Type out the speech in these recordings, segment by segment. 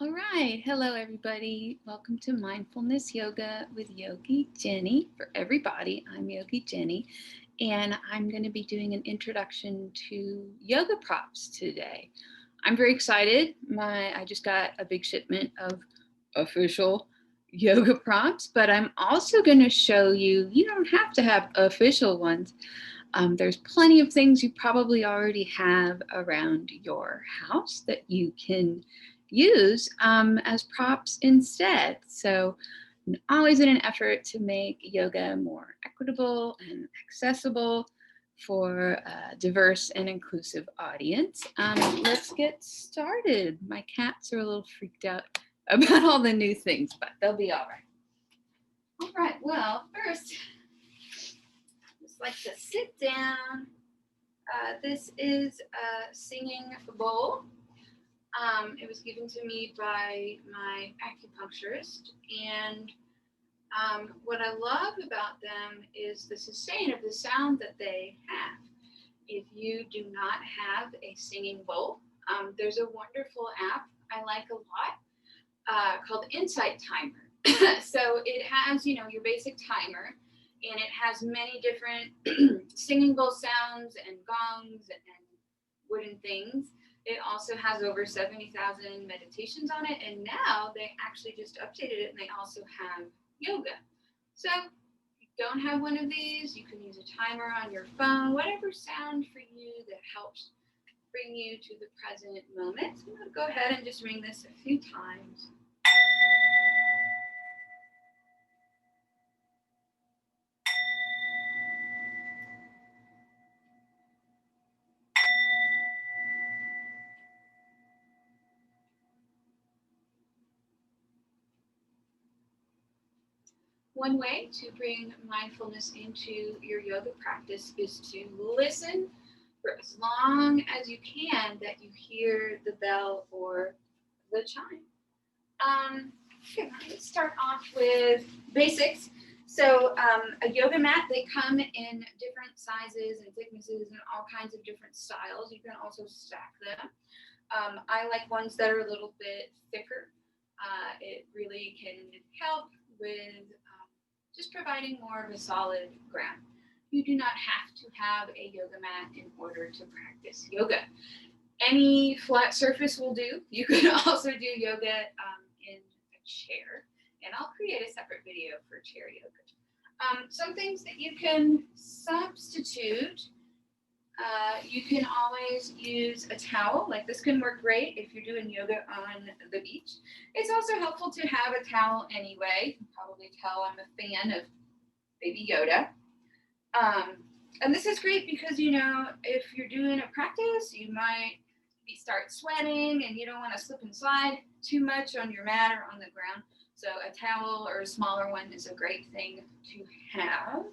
All right. Hello, everybody. Welcome to Mindfulness Yoga with Yogi Jennie. For everybody, I'm Yogi Jennie, and I'm going to be doing an introduction to yoga props today. I'm very excited. I just got a big shipment of official yoga props, but I'm also going to show you, you don't have to have official ones. There's plenty of things you probably already have around your house that you can use as props instead. So, always in an effort to make yoga more equitable and accessible for a diverse and inclusive audience. Let's get started. My cats are a little freaked out about all the new things, but they'll be all right. All right, well, first, just like to sit down. This is a singing bowl. It was given to me by my acupuncturist, and what I love about them is the sustain of the sound that they have. If you do not have a singing bowl, there's a wonderful app I like a lot called Insight Timer. So it has, your basic timer, and it has many different singing bowl sounds and gongs and wooden things. It also has over 70,000 meditations on it, and now they actually just updated it and they also have yoga. So if you don't have one of these, you can use a timer on your phone, whatever sound for you that helps bring you to the present moment. So I'm going to go ahead and just ring this a few times. One way to bring mindfulness into your yoga practice is to listen for as long as you can that you hear the bell or the chime. Okay, let's start off with basics. So a yoga mat, they come in different sizes and thicknesses and all kinds of different styles. You can also stack them. I like ones that are a little bit thicker. It really can help with just providing more of a solid ground. You do not have to have a yoga mat in order to practice yoga. Any flat surface will do. You can also do yoga in a chair, and I'll create a separate video for chair yoga. Some things that you can substitute. You can always use a towel. Like this can work great if you're doing yoga on the beach. It's also helpful to have a towel anyway. You can probably tell I'm a fan of Baby Yoda. And this is great because, if you're doing a practice, you might start sweating and you don't want to slip and slide too much on your mat or on the ground. So a towel or a smaller one is a great thing to have.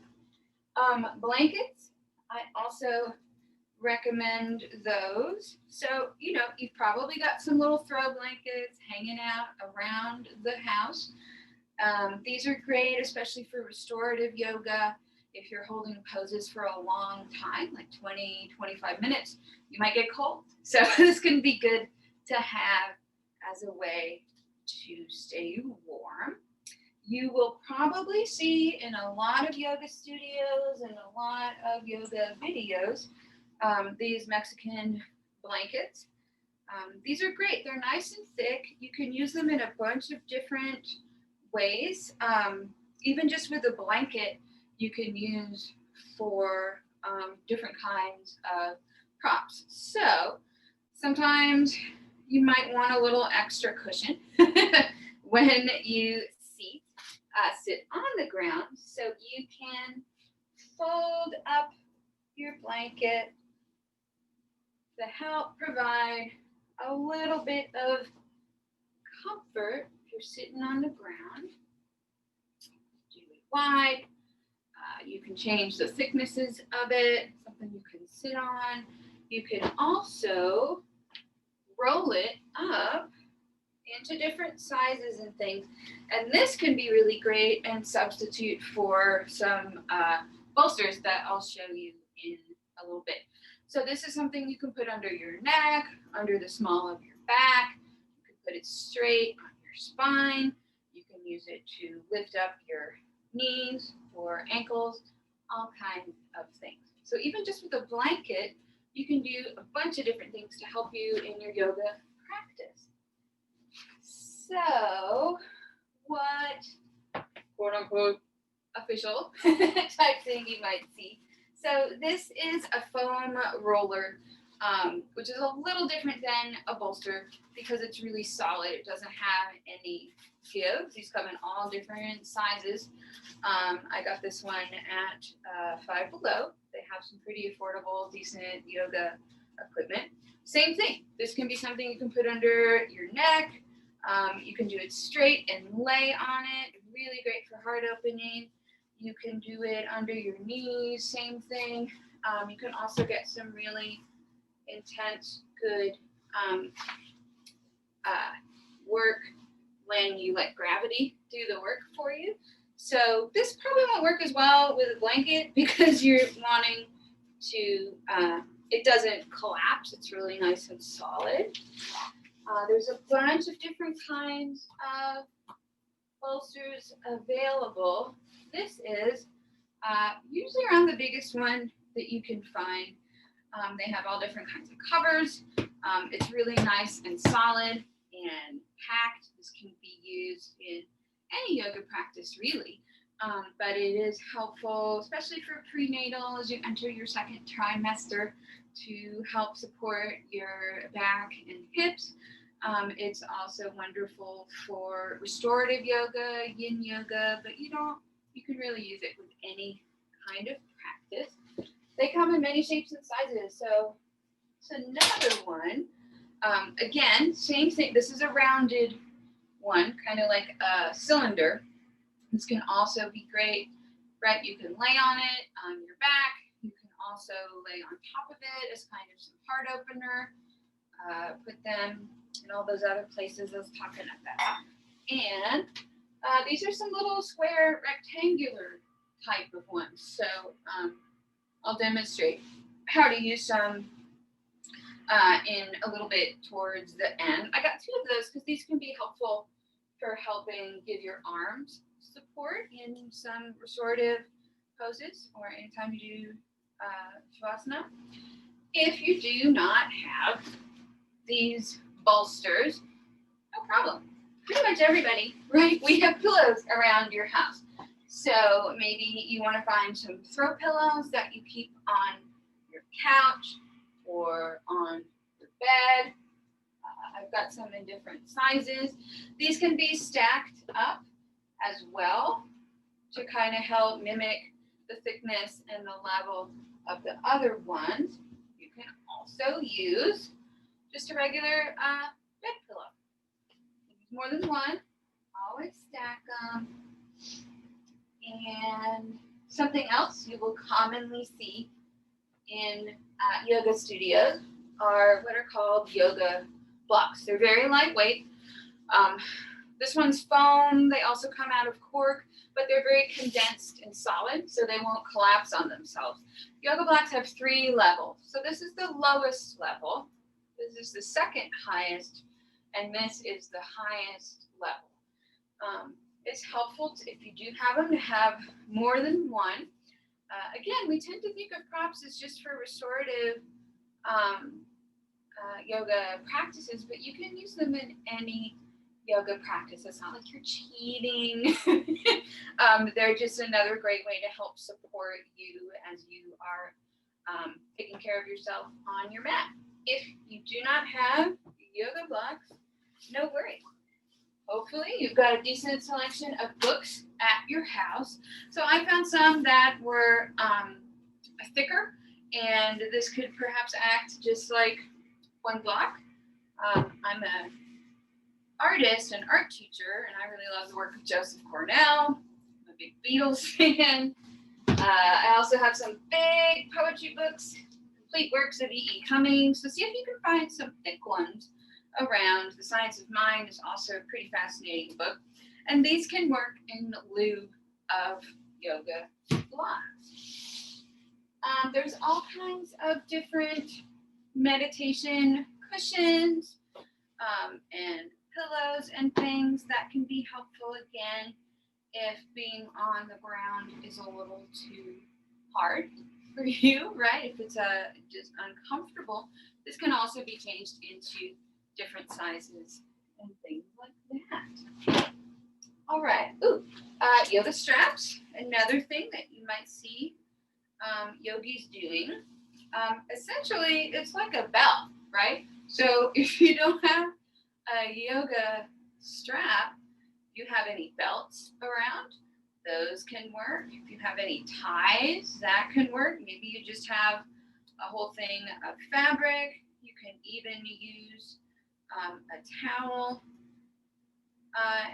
Blankets, I also recommend those. So, you've probably got some little throw blankets hanging out around the house. These are great, especially for restorative yoga. If you're holding poses for a long time, like 20, 25 minutes, you might get cold. So this can be good to have as a way to stay warm. You will probably see in a lot of yoga studios and a lot of yoga videos these Mexican blankets. These are great. They're nice and thick. You can use them in a bunch of different ways. Even just with a blanket, you can use for different kinds of props. So sometimes you might want a little extra cushion when you sit on the ground. So you can fold up your blanket to help provide a little bit of comfort if you're sitting on the ground. Do it wide. You can change the thicknesses of it, something you can sit on. You can also roll it up into different sizes and things. And this can be really great and substitute for some bolsters that I'll show you in a little bit. So this is something you can put under your neck, under the small of your back. You can put it straight on your spine. You can use it to lift up your knees or ankles, all kinds of things. So even just with a blanket, you can do a bunch of different things to help you in your yoga practice. So what quote unquote official type thing you might see. So this is a foam roller, which is a little different than a bolster because it's really solid. It doesn't have any give. These come in all different sizes. I got this one at Five Below. They have some pretty affordable, decent yoga equipment. Same thing. This can be something you can put under your neck. You can do it straight and lay on it. Really great for heart opening. You can do it under your knees, same thing. You can also get some really intense, good work when you let gravity do the work for you. So this probably won't work as well with a blanket because you're wanting to, it doesn't collapse. It's really nice and solid. There's a bunch of different kinds of bolsters available. This is usually around the biggest one that you can find. They have all different kinds of covers. It's really nice and solid and packed. This can be used in any yoga practice really, but it is helpful, especially for prenatal as you enter your second trimester, to help support your back and hips. It's also wonderful for restorative yoga, yin yoga, but you can really use it with any kind of practice. They come in many shapes and sizes. So it's another one. Again, same thing. This is a rounded one, kind of like a cylinder. This can also be great, right? You can lay on it on your back. You can also lay on top of it as kind of some heart opener. Put them in all those other places I was talking about. And these are some little square rectangular type of ones. So I'll demonstrate how to use some in a little bit towards the end. I got two of those because these can be helpful for helping give your arms support in some restorative poses or anytime you do Shavasana. If you do not have these bolsters, no problem. Pretty much everybody, right? We have pillows around your house. So maybe you want to find some throw pillows that you keep on your couch or on your bed. I've got some in different sizes. These can be stacked up as well to kind of help mimic the thickness and the level of the other ones. You can also use just a regular bed pillow. Use more than one. Always stack them. And something else you will commonly see in yoga studios are what are called yoga blocks. They're very lightweight. This one's foam. They also come out of cork, but they're very condensed and solid, so they won't collapse on themselves. Yoga blocks have 3 levels. So this is the lowest level. This is the second highest, and this is the highest level. It's helpful if you do have them to have more than one. Again, we tend to think of props as just for restorative yoga practices, but you can use them in any yoga practice. It's not like you're cheating. They're just another great way to help support you as you are taking care of yourself on your mat. If you do not have yoga blocks, no worries. Hopefully you've got a decent selection of books at your house. So I found some that were thicker, and this could perhaps act just like one block. I'm an artist and art teacher, and I really love the work of Joseph Cornell. I'm a big Beatles fan. I also have some big poetry books, complete works of E.E. Cummings. So see if you can find some thick ones around. The Science of Mind is also a pretty fascinating book. And these can work in lieu of yoga blocks. There's all kinds of different meditation cushions and pillows and things that can be helpful again if being on the ground is a little too hard for you, right? If it's just uncomfortable, this can also be changed into different sizes and things like that. All right. Ooh, yoga straps. Another thing that you might see yogis doing. Essentially, it's like a belt, right? So if you don't have a yoga strap, you have any belts around, those can work. If you have any ties, that can work. Maybe you just have a whole thing of fabric. You can even use a towel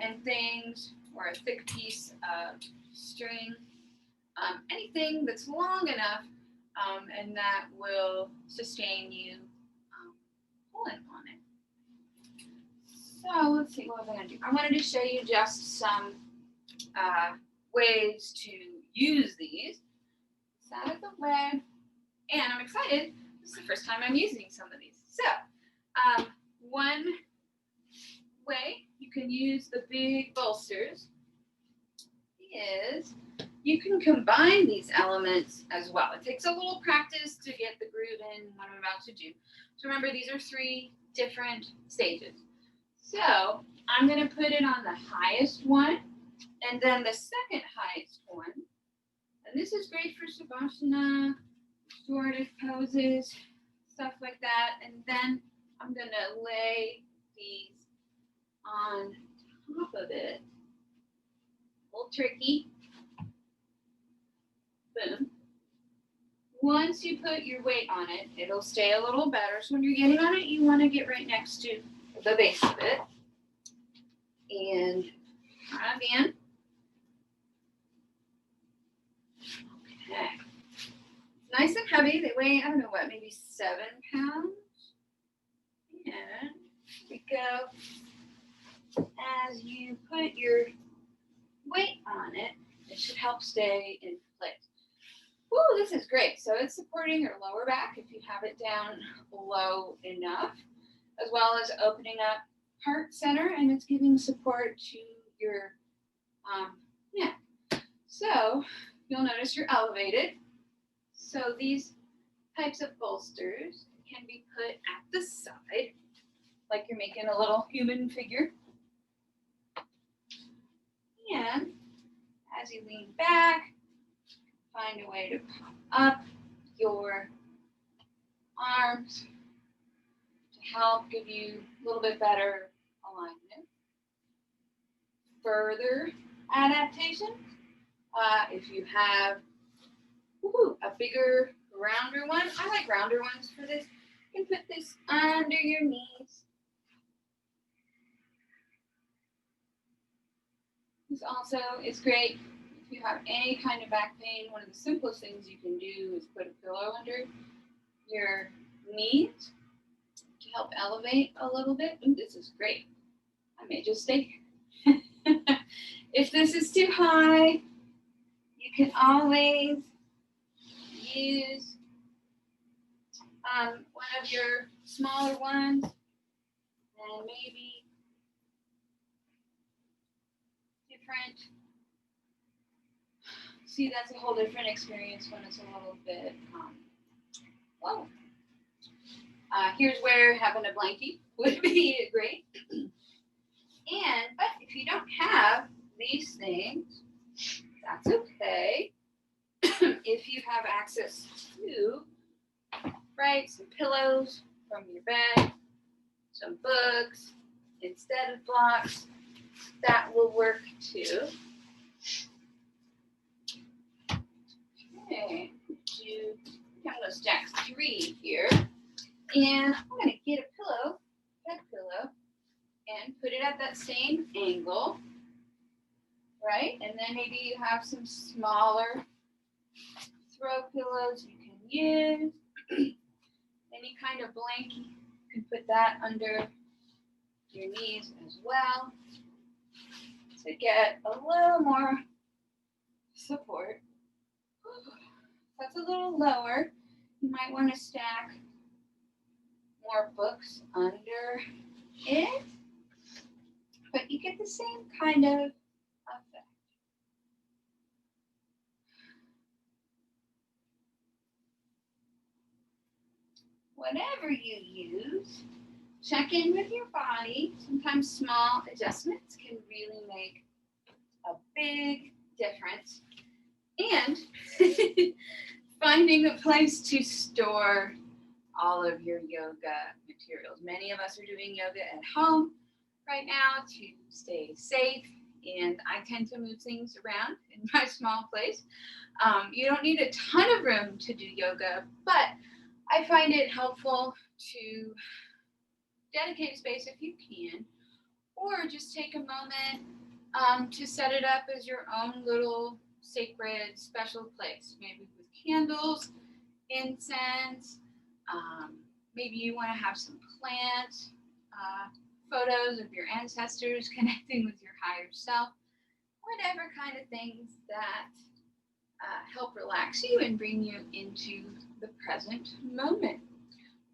and things, or a thick piece of string. Anything that's long enough and that will sustain you pulling on it. So let's see, what was I going to do? I wanted to show you just some ways to use these. It's out of the way, and I'm excited. This is the first time I'm using some of these. So one way you can use the big bolsters is you can combine these elements as well. It takes a little practice to get the groove in what I'm about to do. So remember, these are 3 different stages. So I'm going to put it on the highest one, and then the second highest one. And this is great for Savasana, restorative poses, stuff like that. And then I'm going to lay these on top of it. A little tricky. Boom. Once you put your weight on it, it'll stay a little better. So when you're getting on it, you want to get right next to the base of it. And again. Okay. Nice and heavy. They weigh, I don't know what, maybe 7 pounds. And here we go. As you put your weight on it, it should help stay in place. Woo, this is great. So it's supporting your lower back if you have it down low enough, as well as opening up heart center, and it's giving support to your neck. So you'll notice you're elevated. So these types of bolsters can be put at the side, like you're making a little human figure. And as you lean back, find a way to pop up your arms to help give you a little bit better alignment. Further adaptation, if you have a bigger, rounder one, I like rounder ones for this. You can put this under your knees. This also is great if you have any kind of back pain. One of the simplest things you can do is put a pillow under your knees to help elevate a little bit. Ooh, this is great. I may just stay here. If this is too high, you can always use one of your smaller ones, and maybe different. See, that's a whole different experience when it's a little bit low. Here's where having a blankie would be great. But if you don't have these things, that's okay. If you have access to, right, some pillows from your bed, some books instead of blocks, that will work too. Okay, I'm going to stack 3 here. And I'm going to get a pillow, head pillow, and put it at that same angle, right? And then maybe you have some smaller throw pillows you can use. Any kind of blanket, you can put that under your knees as well to get a little more support. That's a little lower. You might want to stack more books under it. but you get the same kind of effect. Whatever you use, check in with your body. Sometimes small adjustments can really make a big difference. And finding a place to store all of your yoga materials. Many of us are doing yoga at home right now to stay safe, and I tend to move things around in my small place. You don't need a ton of room to do yoga, but I find it helpful to dedicate a space if you can, or just take a moment to set it up as your own little sacred special place, maybe with candles, incense. Maybe you want to have some plant photos of your ancestors connecting with your higher self, whatever kind of things that help relax you and bring you into the present moment.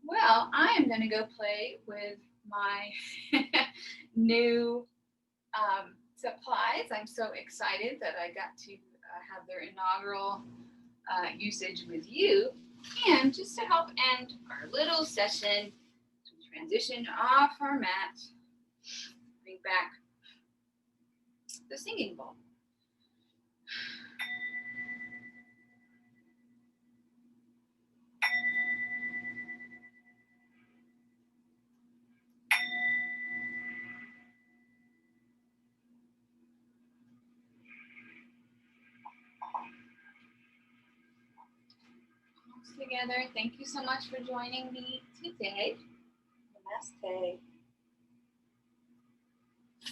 Well, I am going to go play with my new supplies. I'm so excited that I got to have their inaugural usage with you. And just to help end our little session, to transition off our mat, bring back the singing bowl. Together. Thank you so much for joining me today. Namaste.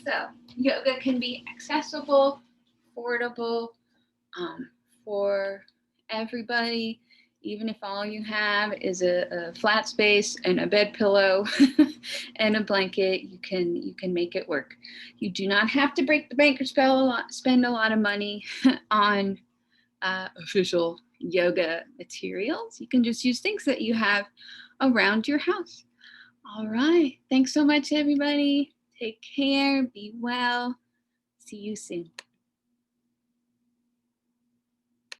So, yoga can be accessible, affordable for everybody. Even if all you have is a flat space and a bed pillow and a blanket, you can make it work. You do not have to break the bank or spend a lot of money on official yoga materials. You can just use things that you have around your house. All right. Thanks so much, everybody. Take care. Be well. See you soon.